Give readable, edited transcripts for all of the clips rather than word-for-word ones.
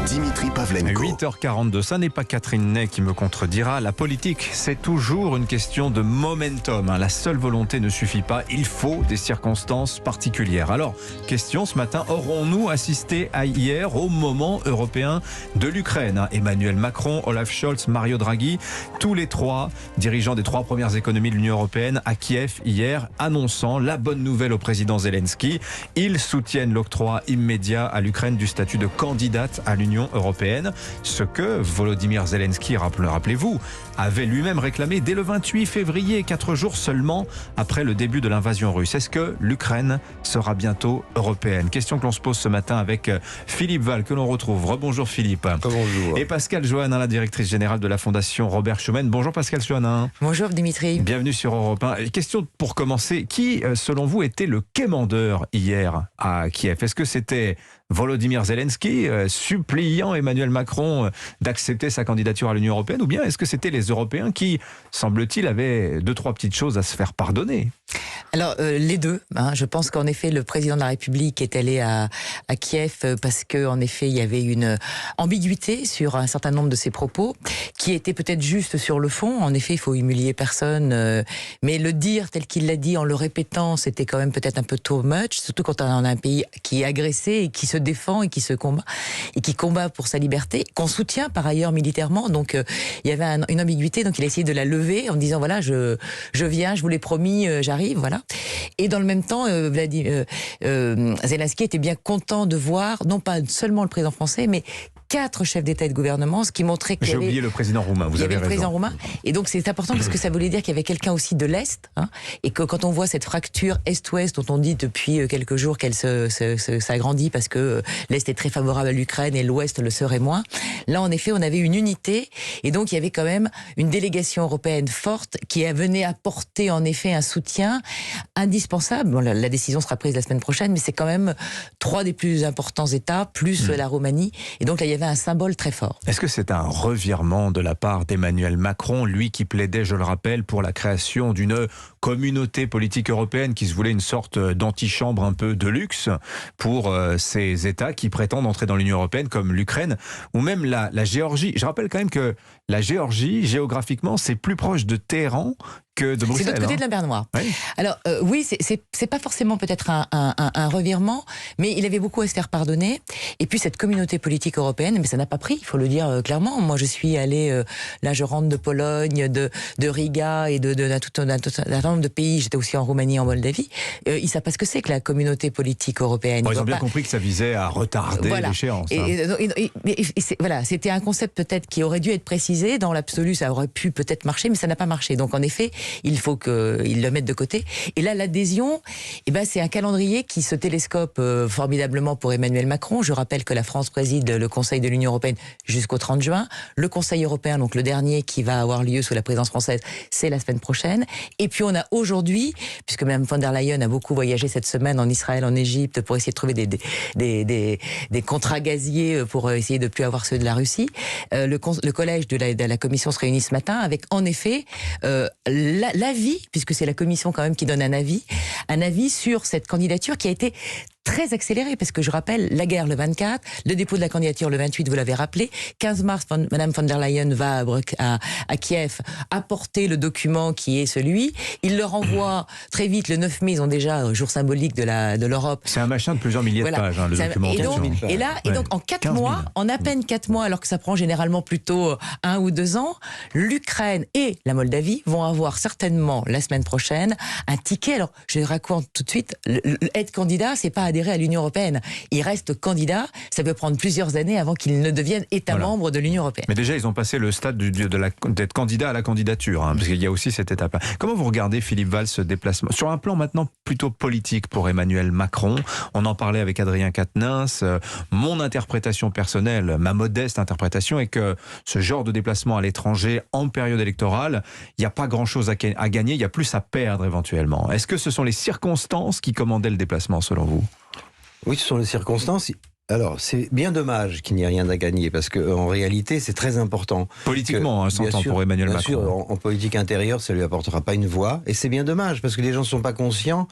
Dimitri Pavlenko. 8h42, ça n'est pas Catherine Ney qui me contredira. La politique, c'est toujours une question de momentum. La seule volonté ne suffit pas. Il faut des circonstances particulières. Alors, question ce matin, aurons-nous assisté hier au moment européen de l'Ukraine? Emmanuel Macron, Olaf Scholz, Mario Draghi, tous les trois dirigeants des trois premières économies de l'Union européenne à Kiev hier, annonçant la bonne nouvelle au président Zelensky. Ils soutiennent l'octroi immédiat à l'Ukraine du statut de candidate à l'Union européenne, ce que Volodymyr Zelensky, rappelez-vous, avait lui-même réclamé dès le 28 février, 4 jours seulement après le début de l'invasion russe. Est-ce que l'Ukraine sera bientôt européenne? Question que l'on se pose ce matin avec Philippe Val, que l'on retrouve. Rebonjour Philippe. Bonjour. Et Pascale Johannin, la directrice générale de la Fondation Robert Schuman. Bonjour Pascale Johannin. Bonjour Dimitri. Bienvenue sur Europe 1. Question pour commencer, qui selon vous était le quémandeur hier à Kiev? Est-ce que c'était Volodymyr Zelensky suppliant Emmanuel Macron d'accepter sa candidature à l'Union européenne, ou bien est-ce que c'était les Européens qui, semble-t-il, avaient 2-3 petites choses à se faire pardonner? Alors les deux, je pense qu'en effet le président de la République est allé à Kiev parce que en effet il y avait une ambiguïté sur un certain nombre de ses propos qui étaient peut-être justes sur le fond. En effet il faut humilier personne, mais le dire tel qu'il l'a dit en le répétant c'était quand même peut-être un peu too much, surtout quand on a un pays qui est agressé et qui se défend et qui se combat et qui combat pour sa liberté, qu'on soutient par ailleurs militairement. Donc il y avait une ambiguïté, donc il a essayé de la lever en disant voilà je viens, je vous l'ai promis, j'arrive, voilà. Et dans le même temps, Zelensky était bien content de voir, non pas seulement le président français, mais 4 chefs d'État et de gouvernement, ce qui montrait qu'il y avait... J'ai oublié le président roumain, vous avez raison. Le président roumain, et donc c'est important parce que ça voulait dire qu'il y avait quelqu'un aussi de l'Est, et que quand on voit cette fracture Est-Ouest dont on dit depuis quelques jours qu'elle s'agrandit parce que l'Est est très favorable à l'Ukraine et l'Ouest le serait moins, là en effet on avait une unité, et donc il y avait quand même une délégation européenne forte qui venait apporter en effet un soutien indispensable. Bon, la décision sera prise la semaine prochaine, mais c'est quand même 3 des plus importants États, plus la Roumanie, et donc là il y avait un symbole très fort. Est-ce que c'est un revirement de la part d'Emmanuel Macron, lui qui plaidait, je le rappelle, pour la création d'une communauté politique européenne qui se voulait une sorte d'antichambre un peu de luxe pour ces États qui prétendent entrer dans l'Union européenne, comme l'Ukraine ou même la Géorgie? Je rappelle quand même que la Géorgie, géographiquement, c'est plus proche de Téhéran que de Bruxelles. C'est de l'autre côté de la mer Noire. Oui. Alors oui, c'est pas forcément peut-être un revirement, mais il avait beaucoup à se faire pardonner. Et puis cette communauté politique européenne, mais ça n'a pas pris, il faut le dire clairement. Moi je suis allée, là je rentre de Pologne, de Riga et d'un tout nombre de pays. J'étais aussi en Roumanie, en Moldavie. Ils savent pas ce que c'est que la communauté politique européenne. Bon, ils ont bien compris que ça visait à retarder l'échéance. Voilà, c'était un concept peut-être qui aurait dû être précisé. Dans l'absolu, ça aurait pu peut-être marcher, mais ça n'a pas marché. Donc en effet, il faut qu'ils le mettent de côté. Et là, l'adhésion, c'est un calendrier qui se télescope formidablement pour Emmanuel Macron. Je rappelle que la France préside le Conseil de l'Union européenne jusqu'au 30 juin. Le Conseil européen, donc le dernier qui va avoir lieu sous la présidence française, c'est la semaine prochaine. Et puis on a aujourd'hui, puisque Mme von der Leyen a beaucoup voyagé cette semaine en Israël, en Égypte, pour essayer de trouver des contrats gaziers pour essayer de ne plus avoir ceux de la Russie, le collège de la Commission se réunit ce matin avec, en effet, l'avis, puisque c'est la Commission quand même qui donne un avis sur cette candidature qui a été très accéléré, parce que je rappelle, la guerre le 24, le dépôt de la candidature le 28, vous l'avez rappelé, 15 mars, Madame von der Leyen va à Kiev apporter le document qui est celui, il le renvoie très vite, le 9 mai, ils ont déjà jour symbolique de l'Europe. C'est un machin de plusieurs milliers de pages, le document. Et donc en 4 mois, en à peine 4 mois, alors que ça prend généralement plutôt 1 ou 2 ans, l'Ukraine et la Moldavie vont avoir certainement la semaine prochaine un ticket. Alors je raconte tout de suite, être candidat, c'est pas adhérer à l'Union européenne. Il reste candidat, ça peut prendre plusieurs années avant qu'il ne devienne État membre de l'Union européenne. Mais déjà, ils ont passé le stade d'être candidat à la candidature, parce qu'il y a aussi cette étape-là. Comment vous regardez, Philippe Val, ce déplacement? Sur un plan maintenant plutôt politique pour Emmanuel Macron, on en parlait avec Adrien Quatennens, mon interprétation personnelle, ma modeste interprétation, est que ce genre de déplacement à l'étranger en période électorale, il n'y a pas grand-chose à gagner, il y a plus à perdre éventuellement. Est-ce que ce sont les circonstances qui commandaient le déplacement, selon vous? Oui, ce sont les circonstances. Alors, c'est bien dommage qu'il n'y ait rien à gagner, parce qu'en réalité, c'est très important. Politiquement, que, s'entend pour Emmanuel Macron. Bien sûr, en politique intérieure, ça ne lui apportera pas une voix. Et c'est bien dommage, parce que les gens ne sont pas conscients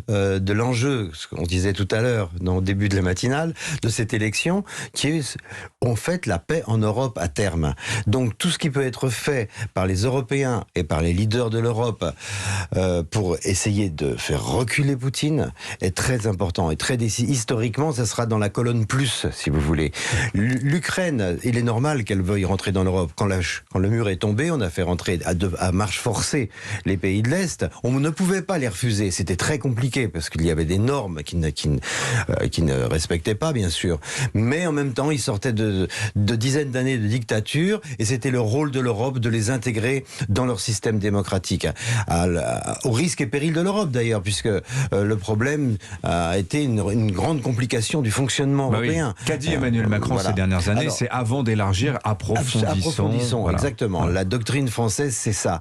de l'enjeu, ce qu'on disait tout à l'heure, dans le début de la matinale, de cette élection, qui est, en fait, la paix en Europe à terme. Donc, tout ce qui peut être fait par les Européens et par les leaders de l'Europe pour essayer de faire reculer Poutine est très important et très décisif. Historiquement, ça sera dans la colonne plus, si vous voulez. L'Ukraine, il est normal qu'elle veuille rentrer dans l'Europe. Quand le mur est tombé, on a fait rentrer à marche forcée les pays de l'Est. On ne pouvait pas les refuser. C'était très compliqué parce qu'il y avait des normes qui ne respectaient pas, bien sûr. Mais en même temps, ils sortaient de dizaines d'années de dictature et c'était le rôle de l'Europe de les intégrer dans leur système démocratique. Au risque et péril de l'Europe, d'ailleurs, puisque le problème a été une grande complication du fonctionnement européen. Oui. Qu'a dit Emmanuel Macron ces dernières années? C'est avant d'élargir, approfondissons. Voilà. Exactement. La doctrine française, c'est ça.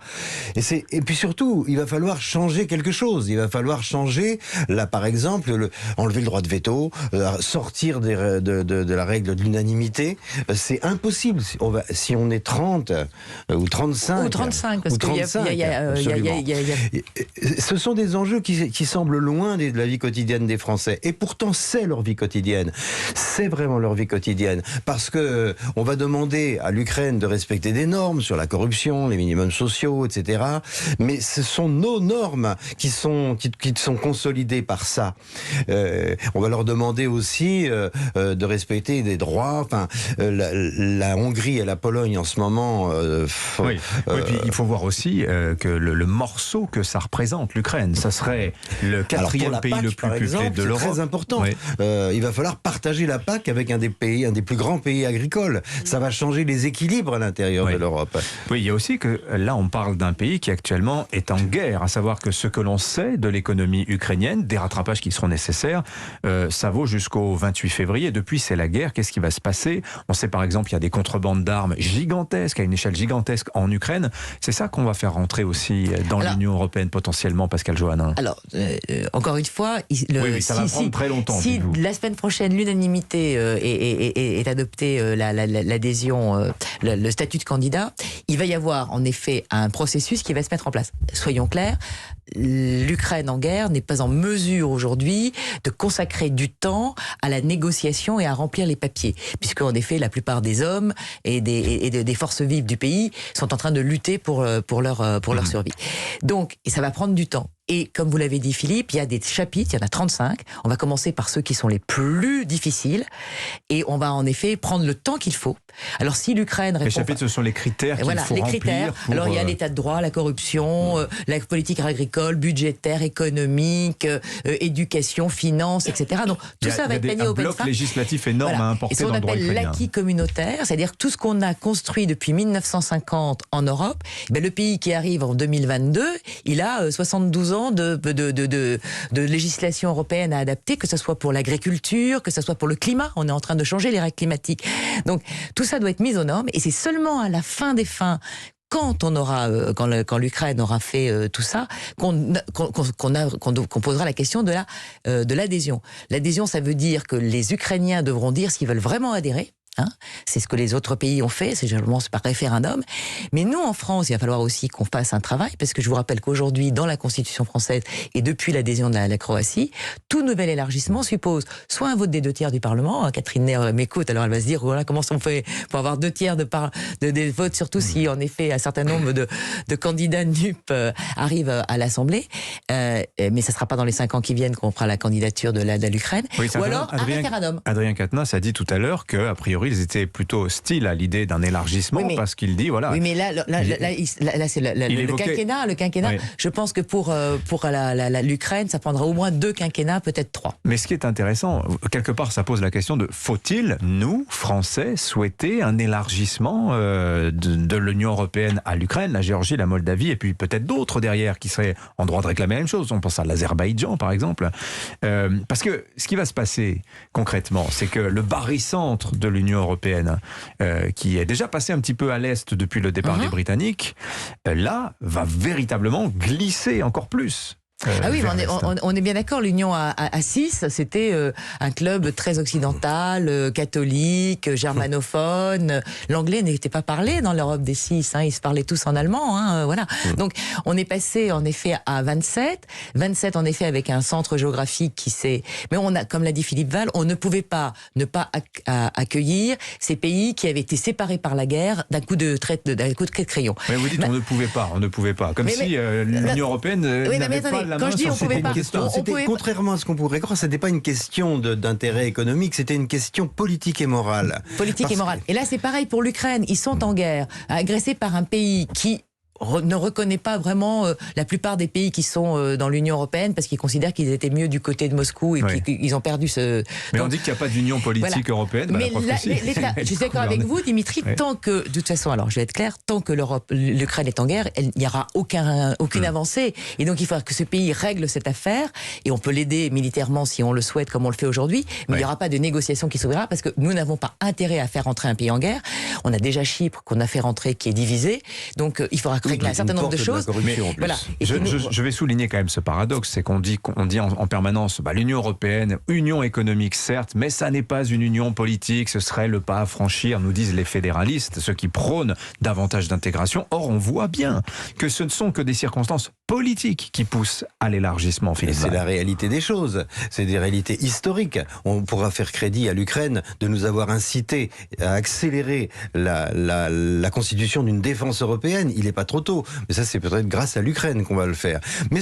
Et puis surtout, il va falloir changer quelque chose. Il va falloir changer, là par exemple, enlever le droit de veto, sortir de la règle de l'unanimité. C'est impossible. Si on est 30 ou 35. Ou 35, parce qu'il y a... Ce sont des enjeux qui semblent loin de la vie quotidienne des Français. Et pourtant, c'est leur vie quotidienne. C'est vraiment leur vie quotidienne. Parce que on va demander à l'Ukraine de respecter des normes sur la corruption, les minimums sociaux, etc. Mais ce sont nos normes qui sont consolidées par ça. On va leur demander aussi de respecter des droits. Enfin, la Hongrie et la Pologne en ce moment... oui, puis il faut voir aussi que le morceau que ça représente, l'Ukraine, ça serait le quatrième pays le plus peuplé de l'Europe. C'est très important. Oui. Il va falloir partager la PAC avec un des plus grands pays agricoles. Ça va changer les équilibres à l'intérieur de l'Europe. Oui, il y a aussi que là, on parle d'un pays qui actuellement est en guerre, à savoir que ce que l'on sait de l'économie ukrainienne, des rattrapages qui seront nécessaires, ça vaut jusqu'au 28 février. Depuis, c'est la guerre. Qu'est-ce qui va se passer? On sait par exemple, il y a des contrebandes d'armes gigantesques, à une échelle gigantesque en Ukraine. C'est ça qu'on va faire rentrer aussi dans l'Union européenne potentiellement, Pascal Johannin. Alors, encore une fois, ça va prendre très longtemps. Si la semaine prochaine, l'unanimité est adoptée, l'adhésion, le statut de candidat, il va y avoir en effet un processus qui va se mettre en place. Soyons clairs, l'Ukraine en guerre n'est pas en mesure aujourd'hui de consacrer du temps à la négociation et à remplir les papiers, puisque en effet la plupart des hommes et des forces vives du pays sont en train de lutter pour leur survie. Donc, et ça va prendre du temps. Et comme vous l'avez dit Philippe, il y a des chapitres, il y en a 35. On va commencer par ceux qui sont les plus difficiles et on va en effet prendre le temps qu'il faut. Alors si l'Ukraine répond... Les chapitres, ce sont les critères qu'il faut remplir. Critères. Alors il y a l'état de droit, la corruption, la politique agricole, budgétaire, économique, éducation, finance, etc. Donc tout ça va être gagné au un bloc législatif énorme à importer dans le droit ukrainien. Et ce qu'on appelle l'acquis communautaire, c'est-à-dire tout ce qu'on a construit depuis 1950 en Europe, le pays qui arrive en 2022, il a 72 ans de législation européenne à adapter, que ce soit pour l'agriculture, que ce soit pour le climat. On est en train de changer les règles climatiques. Donc tout ça doit être mis aux normes et c'est seulement à la fin des fins, quand l'Ukraine aura fait tout ça, qu'on posera la question de l'adhésion. L'adhésion, ça veut dire que les Ukrainiens devront dire s'ils veulent vraiment adhérer. C'est ce que les autres pays ont fait, c'est généralement par référendum. Mais nous, en France, il va falloir aussi qu'on fasse un travail, parce que je vous rappelle qu'aujourd'hui, dans la Constitution française, et depuis l'adhésion de la Croatie, tout nouvel élargissement suppose soit un vote des 2/3 du Parlement. Catherine Ney m'écoute, alors elle va se dire, voilà, comment on fait pour avoir 2/3 des votes, surtout si, en effet, un certain nombre de candidats NUP arrivent à l'Assemblée. Mais ça ne sera pas dans les 5 ans qui viennent qu'on fera la candidature de l'Ukraine. Oui, ou alors un référendum. Adrien Quatennens a dit tout à l'heure qu'a priori, ils étaient plutôt hostiles à l'idée d'un élargissement, parce qu'il dit, voilà... Oui, mais là c'est le quinquennat. Le quinquennat, oui. Je pense que pour l'Ukraine, ça prendra au moins 2 quinquennats, peut-être 3. Mais ce qui est intéressant, quelque part, ça pose la question de, faut-il, nous, Français, souhaiter un élargissement de l'Union européenne à l'Ukraine, la Géorgie, la Moldavie, et puis peut-être d'autres derrière qui seraient en droit de réclamer la même chose. On pense à l'Azerbaïdjan, par exemple. Parce que ce qui va se passer, concrètement, c'est que le barycentre de l'Union européenne, qui est déjà passé un petit peu à l'est depuis le départ des Britanniques, là, va véritablement glisser encore plus. Ah oui, mais vers l'Est. on est bien d'accord. L'Union à 6, c'était un club très occidental, catholique, germanophone. L'anglais n'était pas parlé dans l'Europe des 6. Ils se parlaient tous en allemand. Voilà. Donc, on est passé en effet à 27. 27 en effet avec un centre géographique qui s'est. Mais on a, comme l'a dit Philippe Val, on ne pouvait pas ne pas accueillir ces pays qui avaient été séparés par la guerre d'un coup de crayon. Mais vous dites on ne pouvait pas. Comme si l'Union européenne n'avait pas la quand main je dis sur on ces pouvait pas, questions. Contrairement à ce qu'on pourrait croire, c'était pas une question d'intérêt économique, c'était une question politique et morale. Politique et morale. Et là, c'est pareil pour l'Ukraine. Ils sont en guerre, agressés par un pays qui ne reconnaît pas vraiment la plupart des pays qui sont dans l'Union européenne parce qu'ils considèrent qu'ils étaient mieux du côté de Moscou et qu'ils ont perdu ce... Mais on dit qu'il n'y a pas d'union politique européenne. Mais je suis d'accord avec vous, Dimitri, tant que, de toute façon, alors je vais être clair, tant que l'Ukraine est en guerre, il n'y aura aucune avancée. Et donc il faudra que ce pays règle cette affaire et on peut l'aider militairement si on le souhaite comme on le fait aujourd'hui, mais il n'y aura pas de négociation qui s'ouvrira parce que nous n'avons pas intérêt à faire rentrer un pays en guerre. On a déjà Chypre qu'on a fait rentrer qui est divisé, donc il faudra régler un certain nombre de choses. Voilà. Je vais souligner quand même ce paradoxe, c'est qu'on dit en permanence l'Union européenne, union économique certes, mais ça n'est pas une union politique, ce serait le pas à franchir, nous disent les fédéralistes, ceux qui prônent davantage d'intégration. Or, on voit bien que ce ne sont que des circonstances politiques qui poussent à l'élargissement. C'est la réalité des choses, c'est des réalités historiques. On pourra faire crédit à l'Ukraine de nous avoir incité à accélérer la constitution d'une défense européenne. Il n'est pas trop tôt. Mais ça, c'est peut-être grâce à l'Ukraine qu'on va le faire. Mais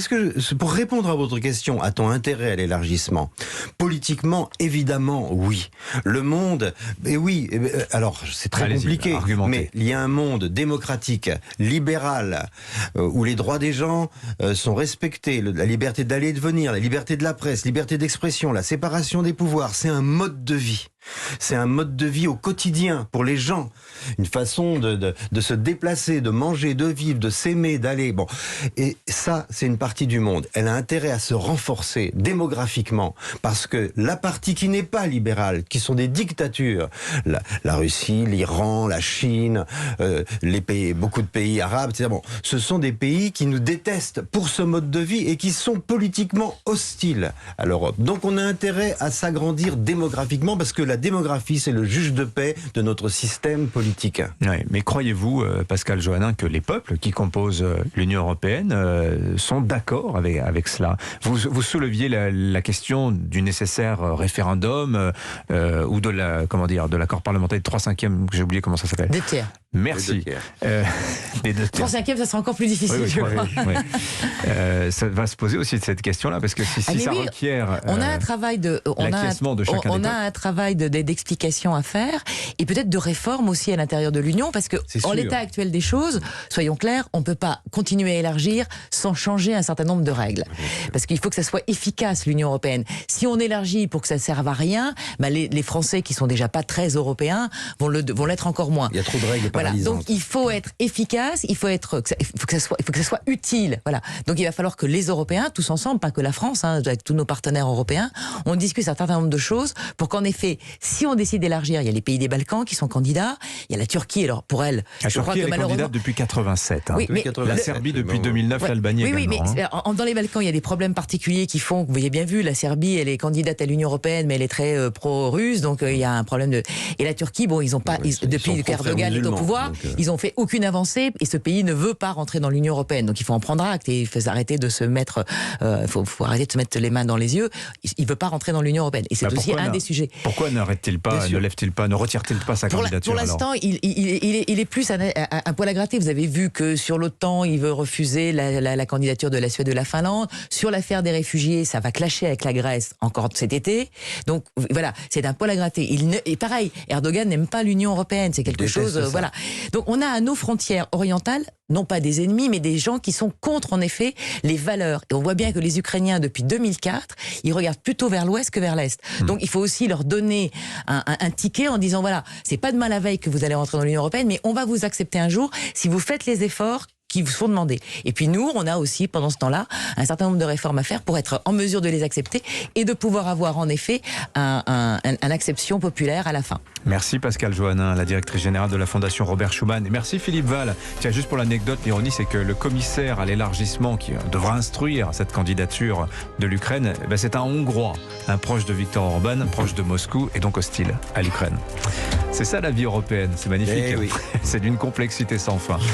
pour répondre à votre question, a-t-on intérêt à l'élargissement ? Politiquement, évidemment, oui. Le monde, alors c'est très compliqué, mais il y a un monde démocratique, libéral, où les droits des gens sont respectés, la liberté d'aller et de venir, la liberté de la presse, liberté d'expression, la séparation des pouvoirs, c'est un mode de vie. C'est un mode de vie au quotidien pour les gens, une façon de se déplacer, de manger, de vivre, de s'aimer, d'aller. Bon, et ça, c'est une partie du monde. Elle a intérêt à se renforcer démographiquement parce que la partie qui n'est pas libérale, qui sont des dictatures, la Russie, l'Iran, la Chine, beaucoup de pays arabes, etc. Bon, ce sont des pays qui nous détestent pour ce mode de vie et qui sont politiquement hostiles à l'Europe. Donc, on a intérêt à s'agrandir démographiquement parce que la démographie, c'est le juge de paix de notre système politique. Oui, mais croyez-vous, Pascal Joannin, que les peuples qui composent l'Union européenne sont d'accord avec cela ? Vous souleviez la question du nécessaire référendum ou de l'accord parlementaire de 3/5, j'ai oublié comment ça s'appelle. 2 tiers. Merci. 3/5, ça sera encore plus difficile. Oui, ça va se poser aussi cette question-là, parce que si ça requiert on a un travail l'acquiescement de chacun des peuples. On a un travail d'explication à faire et peut-être de réforme aussi à l'intérieur de l'Union, parce que en l'état actuel des choses, soyons clairs, on ne peut pas continuer à élargir sans changer un certain nombre de règles. Parce qu'il faut que ça soit efficace, l'Union européenne. Si on élargit pour que ça ne serve à rien, les Français qui sont déjà pas très européens vont l'être encore moins. Il y a trop de règles paralysantes. Donc il faut être efficace, il faut que ça soit utile. Voilà. Donc il va falloir que les Européens, tous ensemble, pas que la France, avec tous nos partenaires européens, on discute un certain nombre de choses pour qu'en effet, si on décide d'élargir, il y a les pays des Balkans qui sont candidats, il y a la Turquie, alors pour elle, je crois que elle est candidate depuis 87. Oui, mais la Serbie depuis 2009, l'Albanie également. Oui, mais dans les Balkans, il y a des problèmes particuliers qui font, vous avez bien vu, la Serbie, elle est candidate à l'Union européenne, mais elle est très pro-russe, donc il y a un problème de... Et la Turquie, bon, ils ont pas, depuis qu'Erdogan est au pouvoir, ils ont fait aucune avancée et ce pays ne veut pas rentrer dans l'Union européenne. Donc il faut en prendre acte et il faut arrêter de se mettre, faut arrêter de se mettre les mains dans les yeux. Il veut pas rentrer dans l'Union européenne et c'est aussi un des sujets. Pourquoi ne retire-t-il pas sa candidature Pour l'instant, il est plus un poil à gratter. Vous avez vu que sur l'OTAN, il veut refuser la candidature de la Suède et de la Finlande. Sur l'affaire des réfugiés, ça va clasher avec la Grèce encore cet été. Donc voilà, c'est un poil à gratter. Et pareil, Erdogan n'aime pas l'Union européenne. C'est quelque chose, voilà. Donc on a à nos frontières orientales, non pas des ennemis, mais des gens qui sont contre, en effet, les valeurs. Et on voit bien que les Ukrainiens, depuis 2004, ils regardent plutôt vers l'ouest que vers l'est. Donc il faut aussi leur donner un ticket en disant, voilà, c'est pas demain la veille que vous allez rentrer dans l'Union européenne, mais on va vous accepter un jour si vous faites les efforts qui vous sont demandées. Et puis nous, on a aussi, pendant ce temps-là, un certain nombre de réformes à faire pour être en mesure de les accepter et de pouvoir avoir en effet une acception populaire à la fin. Merci Pascale Joannin, la directrice générale de la Fondation Robert Schuman. Et merci Philippe Val. Tiens, juste pour l'anecdote, l'ironie, c'est que le commissaire à l'élargissement qui devra instruire cette candidature de l'Ukraine, c'est un Hongrois, un proche de Viktor Orban, proche de Moscou et donc hostile à l'Ukraine. C'est ça la vie européenne, c'est magnifique. Eh oui. C'est d'une complexité sans fin.